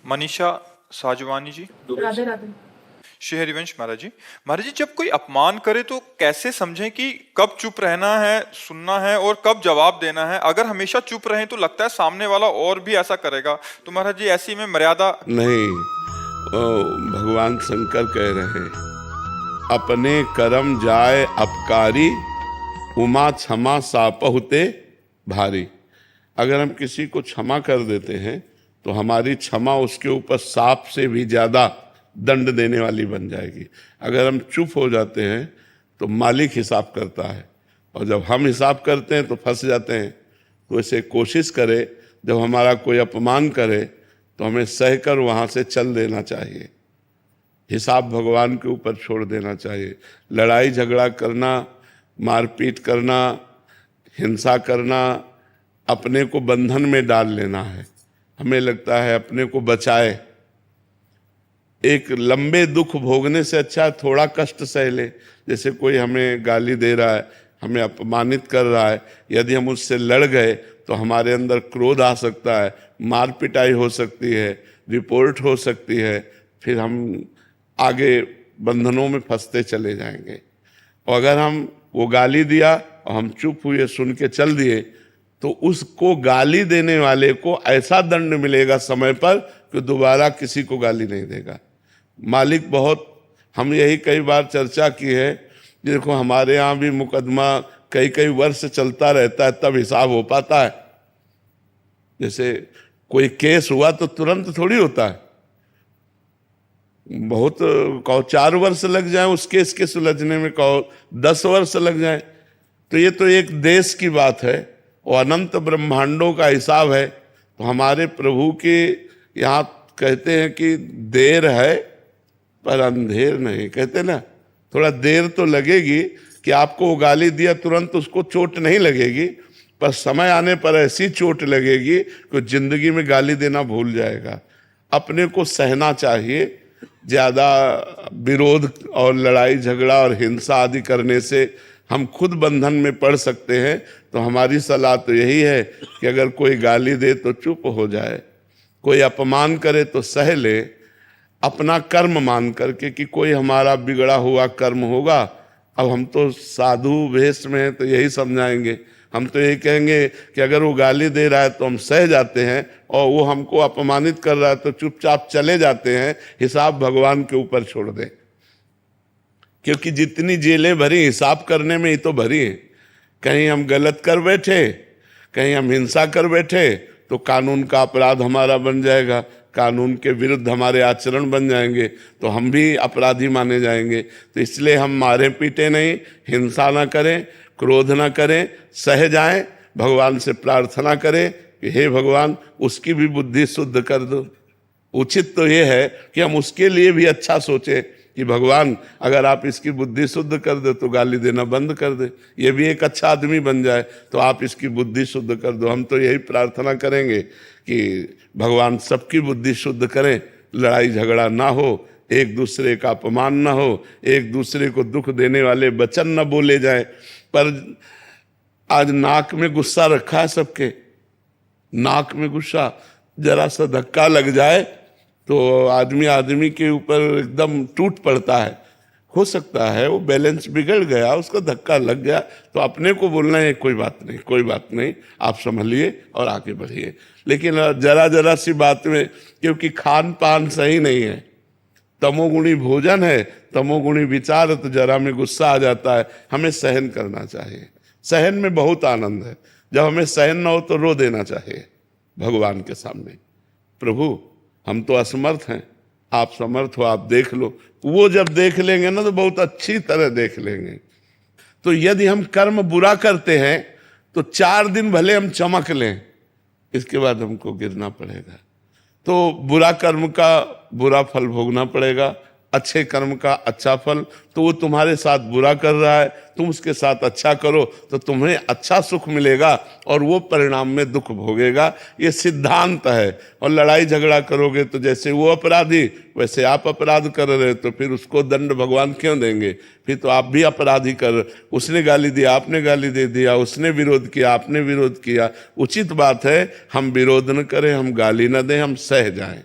मनीषा साजवानी जी। राधे राधे। श्री हरिवंश महाराज जी। महाराज जी, जब कोई अपमान करे तो कैसे समझें कि कब चुप रहना है, सुनना है और कब जवाब देना है? अगर हमेशा चुप रहें तो लगता है सामने वाला और भी ऐसा करेगा, तो महाराज जी ऐसी में मर्यादा नहीं। भगवान शंकर कह रहे हैं, अपने कर्म जाए अपकारी, उमा क्षमा सापहुते भारी। अगर हम किसी को क्षमा कर देते हैं तो हमारी क्षमा उसके ऊपर सांप से भी ज्यादा दंड देने वाली बन जाएगी। अगर हम चुप हो जाते हैं तो मालिक हिसाब करता है, और जब हम हिसाब करते हैं तो फंस जाते हैं। तो इसे कोशिश करे, जब हमारा कोई अपमान करे तो हमें सहकर वहाँ से चल देना चाहिए। हिसाब भगवान के ऊपर छोड़ देना चाहिए। लड़ाई झगड़ा करना, मारपीट करना, हिंसा करना, अपने को बंधन में डाल लेना है। हमें लगता है अपने को बचाए। एक लंबे दुख भोगने से अच्छा थोड़ा कष्ट सह ले। जैसे कोई हमें गाली दे रहा है, हमें अपमानित कर रहा है, यदि हम उससे लड़ गए तो हमारे अंदर क्रोध आ सकता है, मार पिटाई हो सकती है, रिपोर्ट हो सकती है, फिर हम आगे बंधनों में फंसते चले जाएंगे। और अगर हम वो गाली दिया और हम चुप हुए, सुन के चल दिए, तो उसको गाली देने वाले को ऐसा दंड मिलेगा समय पर कि दोबारा किसी को गाली नहीं देगा। मालिक बहुत, हम यही कई बार चर्चा की है। देखो हमारे यहाँ भी मुकदमा कई कई वर्ष चलता रहता है, तब हिसाब हो पाता है। जैसे कोई केस हुआ तो तुरंत थोड़ी होता है, बहुत कहो 4 वर्ष लग जाए उस केस के सुलझने में, कहो 10 वर्ष लग जाए। तो ये तो एक देश की बात है और अनंत ब्रह्मांडों का हिसाब है। तो हमारे प्रभु के यहाँ कहते हैं कि देर है पर अंधेर नहीं। कहते ना, थोड़ा देर तो लगेगी कि आपको वो गाली दिया तुरंत उसको चोट नहीं लगेगी, पर समय आने पर ऐसी चोट लगेगी कि जिंदगी में गाली देना भूल जाएगा। अपने को सहना चाहिए। ज़्यादा विरोध और लड़ाई झगड़ा और हिंसा आदि करने से हम खुद बंधन में पड़ सकते हैं। तो हमारी सलाह तो यही है कि अगर कोई गाली दे तो चुप हो जाए, कोई अपमान करे तो सह ले, अपना कर्म मान करके कि कोई हमारा बिगड़ा हुआ कर्म होगा। अब हम तो साधु वेश में हैं तो यही समझाएंगे। हम तो यही कहेंगे कि अगर वो गाली दे रहा है तो हम सह जाते हैं, और वो हमको अपमानित कर रहा है तो चुपचाप चले जाते हैं। हिसाब भगवान के ऊपर छोड़ दें, क्योंकि जितनी जेलें भरी हिसाब करने में ही तो भरी हैं। कहीं हम गलत कर बैठे, कहीं हम हिंसा कर बैठे तो कानून का अपराध हमारा बन जाएगा, कानून के विरुद्ध हमारे आचरण बन जाएंगे, तो हम भी अपराधी माने जाएंगे। तो इसलिए हम मारे पीटे नहीं, हिंसा ना करें, क्रोध ना करें, सह जाएं, भगवान से प्रार्थना करें कि हे भगवान उसकी भी बुद्धि शुद्ध कर दो। उचित तो ये है कि हम उसके लिए भी अच्छा सोचें कि भगवान अगर आप इसकी बुद्धि शुद्ध कर दे तो गाली देना बंद कर दे, ये भी एक अच्छा आदमी बन जाए, तो आप इसकी बुद्धि शुद्ध कर दो। हम तो यही प्रार्थना करेंगे कि भगवान सबकी बुद्धि शुद्ध करें, लड़ाई झगड़ा ना हो, एक दूसरे का अपमान ना हो, एक दूसरे को दुख देने वाले वचन न बोले जाए। पर आज नाक में गुस्सा रखा है सबके, नाक में गुस्सा, जरा सा धक्का लग जाए तो आदमी आदमी के ऊपर एकदम टूट पड़ता है। हो सकता है वो बैलेंस बिगड़ गया, उसका धक्का लग गया, तो अपने को बोलना है कोई बात नहीं, कोई बात नहीं, आप संभलिए और आगे बढ़िए। लेकिन जरा जरा सी बात में, क्योंकि खान पान सही नहीं है, तमोगुणी भोजन है, तमोगुणी विचार, तो जरा में गुस्सा आ जाता है। हमें सहन करना चाहिए, सहन में बहुत आनंद है। जब हमें सहन ना हो तो रो देना चाहिए भगवान के सामने, प्रभु हम तो असमर्थ हैं, आप समर्थ हो, आप देख लो। वो जब देख लेंगे ना तो बहुत अच्छी तरह देख लेंगे। तो यदि हम कर्म बुरा करते हैं तो 4 दिन भले हम चमक लें, इसके बाद हमको गिरना पड़ेगा। तो बुरा कर्म का बुरा फल भोगना पड़ेगा, अच्छे कर्म का अच्छा फल। तो वो तुम्हारे साथ बुरा कर रहा है, तुम उसके साथ अच्छा करो तो तुम्हें अच्छा सुख मिलेगा, और वो परिणाम में दुख भोगेगा। ये सिद्धांत है। और लड़ाई झगड़ा करोगे तो जैसे वो अपराधी वैसे आप अपराध कर रहे, तो फिर उसको दंड भगवान क्यों देंगे? फिर तो आप भी अपराधी कर, उसने गाली दिया आपने गाली दे दिया, उसने विरोध किया आपने विरोध किया। उचित बात है हम विरोध न करें, हम गाली न दें, हम सह जाएं।